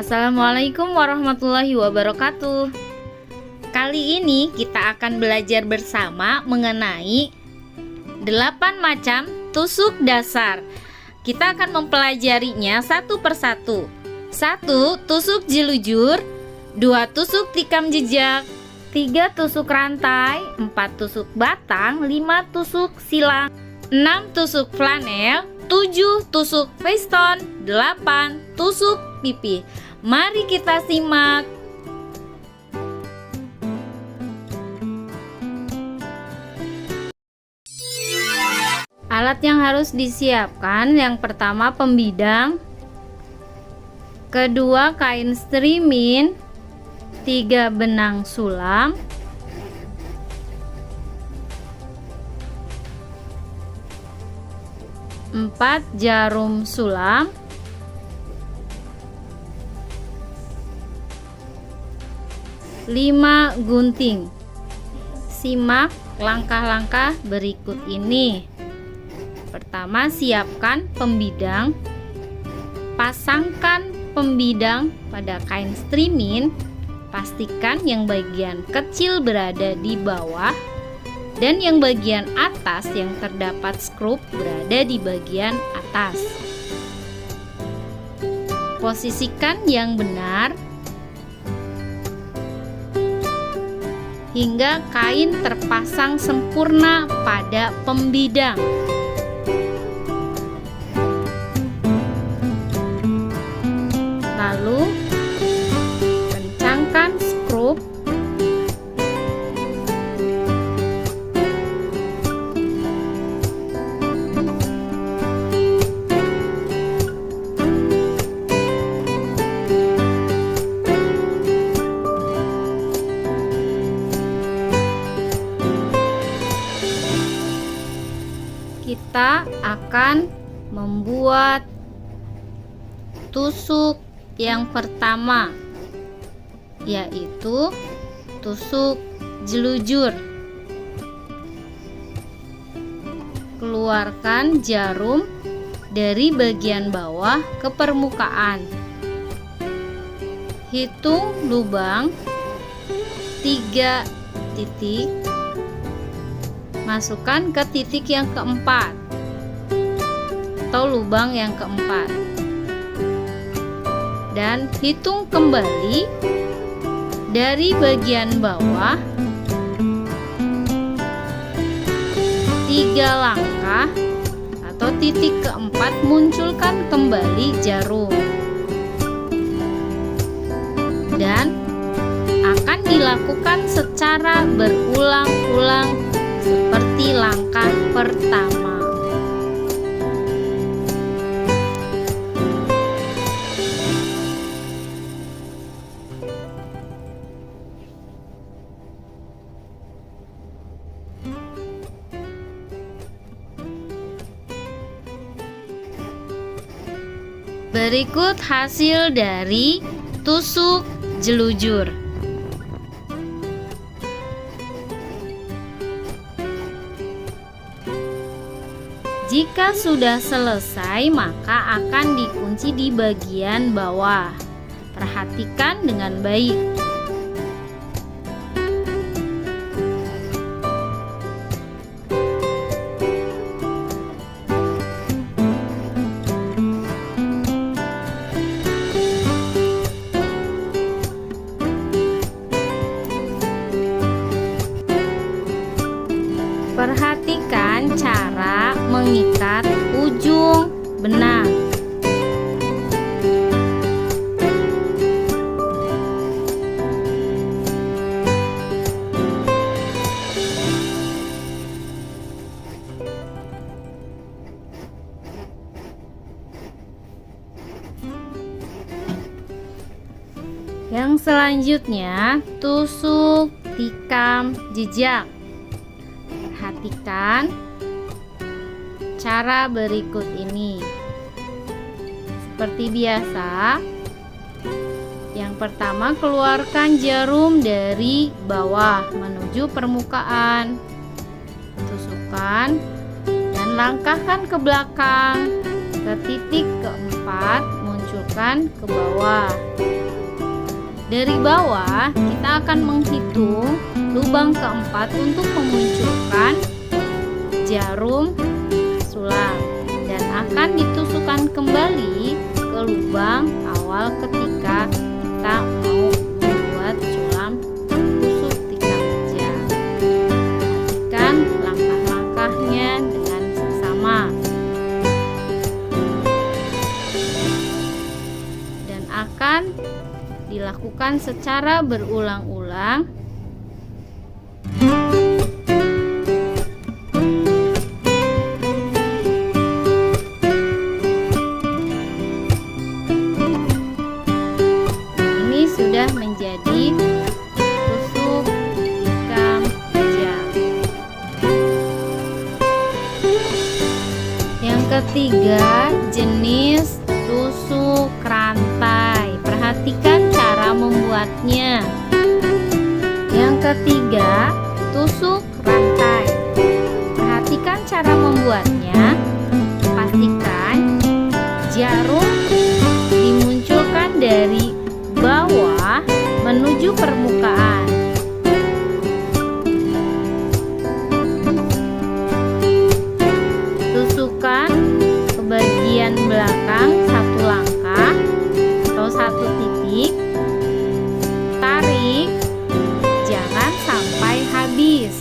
Assalamualaikum warahmatullahi wabarakatuh. Kali ini kita akan belajar bersama mengenai 8 macam tusuk dasar. Kita akan mempelajarinya satu persatu. 1. Tusuk jelujur. 2. Tusuk tikam jejak. 3. Tusuk rantai. 4. Tusuk batang. 5. Tusuk silang. 6. Tusuk flanel. 7. Tusuk piston. 8. Tusuk pipi. Mari kita simak. Alat yang harus disiapkan, yang pertama pembidang, kedua kain strimin, 3 benang sulam, 4 jarum sulam, 5 gunting. Simak langkah-langkah berikut ini. Pertama, siapkan pembidang. Pasangkan pembidang pada kain strimin. Pastikan yang bagian kecil berada di bawah dan yang bagian atas yang terdapat skrup berada di bagian atas. Posisikan yang benar hingga kain terpasang sempurna pada pembidang. Lalu kencangkan skrup. Kita akan membuat tusuk yang pertama, yaitu tusuk jelujur. Keluarkan jarum dari bagian bawah ke permukaan. Hitung lubang 3 titik. Masukkan ke titik yang keempat atau lubang yang keempat. Dan hitung kembali dari bagian bawah 3 langkah atau titik keempat, munculkan kembali jarum dan akan dilakukan secara berulang-ulang seperti langkah pertama. Berikut hasil dari tusuk jelujur. Jika sudah selesai, maka akan dikunci di bagian bawah. Perhatikan dengan baik. Perhatikan cara mengikat ujung benang. Yang selanjutnya, tusuk tikam jejak. Perhatikan cara berikut ini. Seperti biasa, yang pertama keluarkan jarum dari bawah menuju permukaan. Tusukkan dan langkahkan ke belakang ke titik keempat, munculkan ke bawah. Dari bawah kita akan menghitung lubang keempat untuk memunculkan jarum sulam dan akan ditusukkan kembali ke lubang awal ketika kita mau membuat sulam tusuk tikar jam. Perhatikan langkah-langkahnya dengan seksama dan akan dilakukan secara berulang-ulang. Ini sudah menjadi tusuk tikam jam. Yang ketiga, jenis tusuk rantai. Perhatikan cara membuatnya. Yang ketiga, tusuk rantai. Perhatikan cara membuatnya. Pastikan jarum dimunculkan dari bawah menuju permukaan. Tusukkan ke bagian belakang satu langkah atau satu titik. Tarik, jangan sampai habis.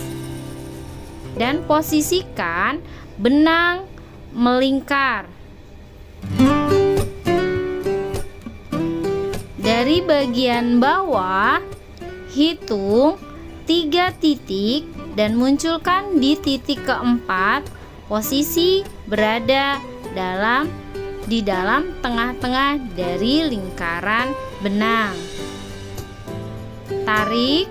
Dan posisikan benang melingkar. Dari bagian bawah, hitung 3 titik dan munculkan di titik keempat. Posisi berada di dalam tengah-tengah dari lingkaran benang. Tarik,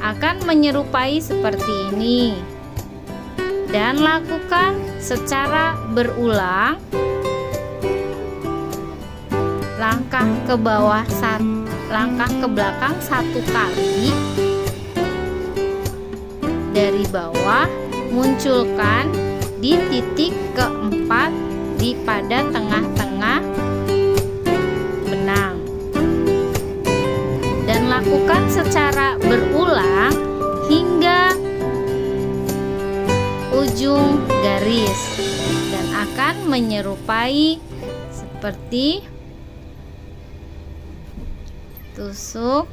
akan menyerupai seperti ini, dan lakukan secara berulang. Langkah ke bawah, langkah ke belakang 1 kali. Dari bawah munculkan di titik keempat pada tengah-tengah benang, dan lakukan secara berulang hingga ujung garis, dan akan menyerupai seperti tusuk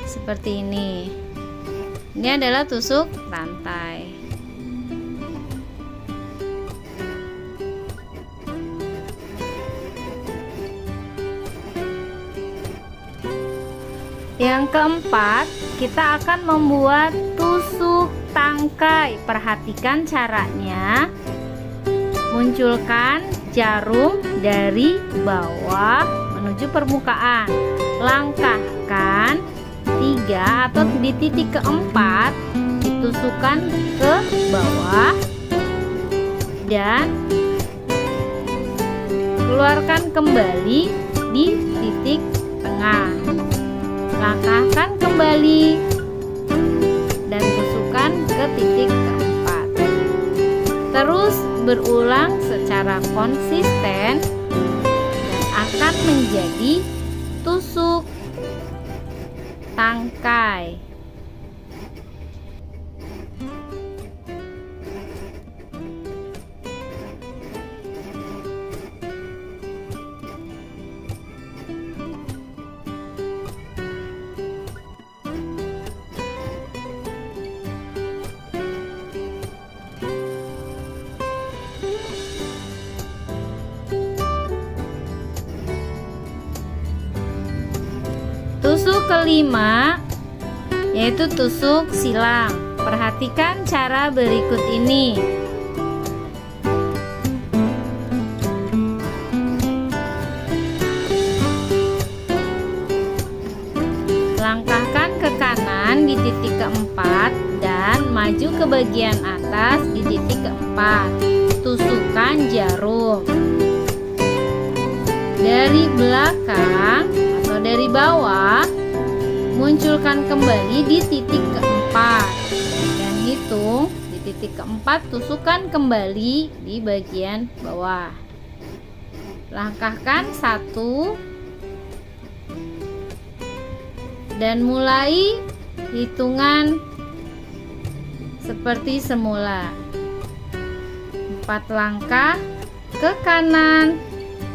seperti ini. Ini adalah tusuk rantai. Yang keempat, kita akan membuat tusuk tangkai. Perhatikan caranya. Munculkan jarum dari bawah menuju permukaan. Langkahkan 3 atau di titik keempat, ditusukkan ke bawah dan keluarkan kembali di titik tengah. Langkahkan kembali dan tusukkan ke titik keempat. Terus berulang secara konsisten dan akan menjadi tusuk tangkai. Tusuk kelima yaitu tusuk silang. Perhatikan cara berikut ini. Langkahkan ke kanan di titik keempat dan maju ke bagian atas di titik keempat. Tusukkan jarum dari belakang atau dari bawah, munculkan kembali di titik keempat dan hitung di titik keempat, tusukkan kembali di bagian bawah. Langkahkan 1 dan mulai hitungan seperti semula. 4 langkah ke kanan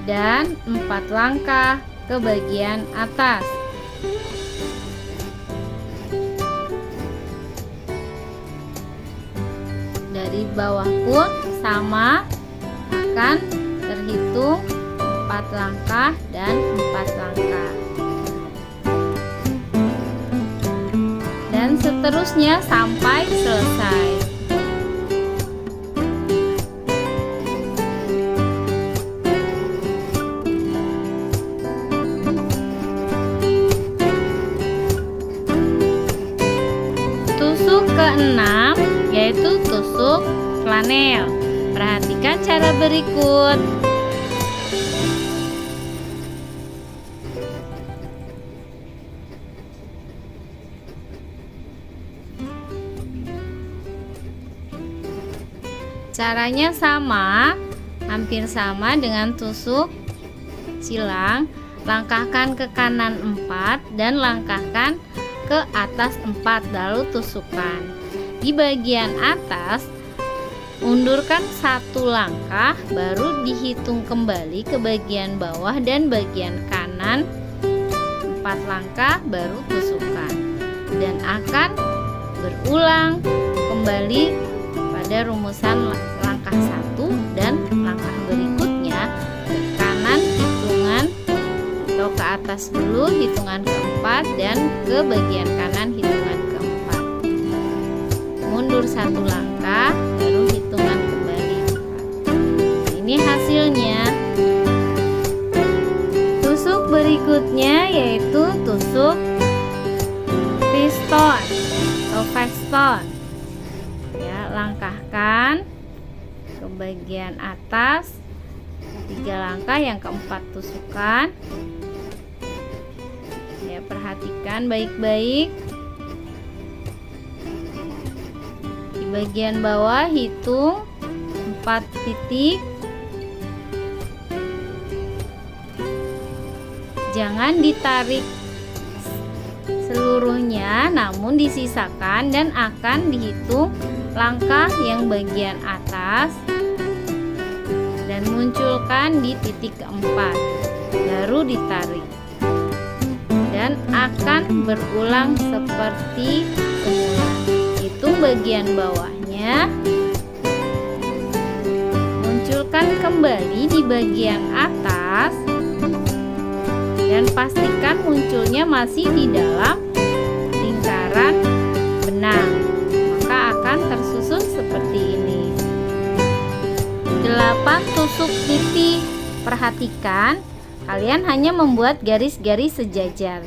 dan 4 langkah ke bagian atas. Dari bawah pun sama, akan terhitung 4 langkah dan 4 langkah. Dan seterusnya sampai selesai. Tusuk ke-6 yaitu tusuk flanel. Perhatikan cara berikut. Caranya sama, hampir sama dengan tusuk silang. Langkahkan ke kanan 4 dan langkahkan ke atas 4, lalu tusukkan. Di bagian atas, undurkan 1 langkah, baru dihitung kembali ke bagian bawah dan bagian kanan 4 langkah, baru tusukkan. Dan akan berulang kembali pada rumusan langkah 1 dan langkah berikutnya ke kanan hitungan atau ke atas dulu hitungan keempat dan ke bagian kanan hitungan keempat. Mundur 1 langkah baru hitungan kembali 4. Ini hasilnya. Tusuk berikutnya yaitu tusuk piston atau veston. Langkahkan ke bagian atas 3 langkah, yang keempat tusukkan. Ya, perhatikan baik-baik. Di bagian bawah hitung 4 titik. Jangan ditarik seluruhnya, namun disisakan dan akan dihitung langkah yang bagian atas dan munculkan di titik keempat, baru ditarik dan akan berulang seperti semula. Hitung bagian bawahnya, munculkan kembali di bagian atas dan pastikan munculnya masih di dalam lingkaran benang, maka akan tersusun seperti ini. 8 tusuk titik. Perhatikan, kalian hanya membuat garis-garis sejajar.